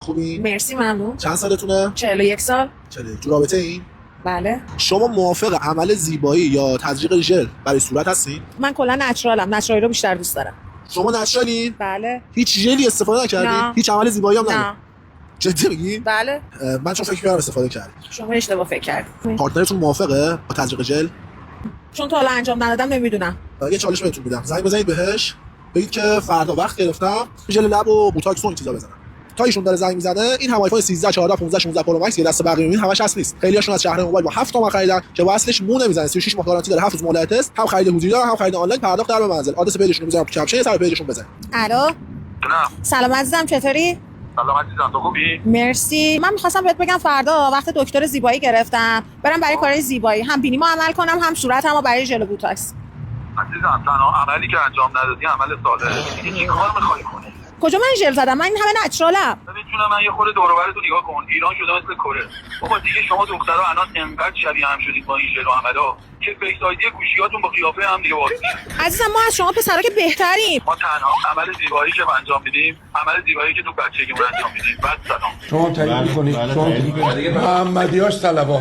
خوبی؟ مرسی ممنون. چند سالتونه؟ 41 سال. 41. تو رابطه این؟ بله. شما موافق عمل زیبایی یا تزریق ژل برای صورت هستین؟ من کلا نچرالم، نچرالی رو بیشتر دوست دارم. شما نچرالین؟ بله. هیچ ژلی استفاده نکردین؟ نه. هیچ عمل زیبایی هم نه. ندارین؟ جدی میگی؟ بله. من چون فکر کردم استفاده کردی. شما اشتباه فکر کردید. پارتنرتون موافقه با تزریق ژل؟ چون تا حالا انجام ندادم نمیدونم. یه چالش بهتون میدم. زنگ بزنید بهش بگید که فردا وقت گرفتم ژل لب و بوتاکس و این چیزا بزنم. تا ایشون داره زنگ میزنه این هم آیفون 13 14 15 16 پرو مکس یه دست بقیه میبینید همش اصل نیست. خیلیاشون از شهر موبایل با 7 تومن خریدن که با اصلش مو نمیزنه. 36 ماه گارانتی داره، 7 روز مهلت است. هم خرید حضوری داره هم خرید آنلاین، پرداخت در به منزل. آدرس پیجشون رو میذارم تو کپشن، سر پیجشون بزنید. الو. نه سلام عزیزم، چطوری؟ سلام عزیزم، تو خوبی؟ مرسی. من می‌خواستم بهت بگم فردا وقت دکتر زیبایی گرفتم. برم برای کارهای زیبایی، هم بینیمو عمل کنم هم صورتمو برای ژل و بوتاکس. عزیزم تنها عملی که انجام ندادی عمل ساده. دیگه چیکار می‌خوای کنی؟ کجا من ژل زدم؟ من این همه نچرالم. ببین جون من یه خورده دور و برتون نگاه کن. ایران شده مثل کره. بابا دیگه شما دخترها الان انقدر شبیه هم شدید با این ژل و عملا که فیس آیدی گوشیاتون با قیافه هم دیگه واقعیه. عزیزم ما از شما پسرا که بهتریم. ما تنها عمل زیبایی که انجام میدیم عمل زیبایی که تو بچگیمون انجام میدیم. بعد سلام شما تایید می‌کنید. شما محمدیاش طلبا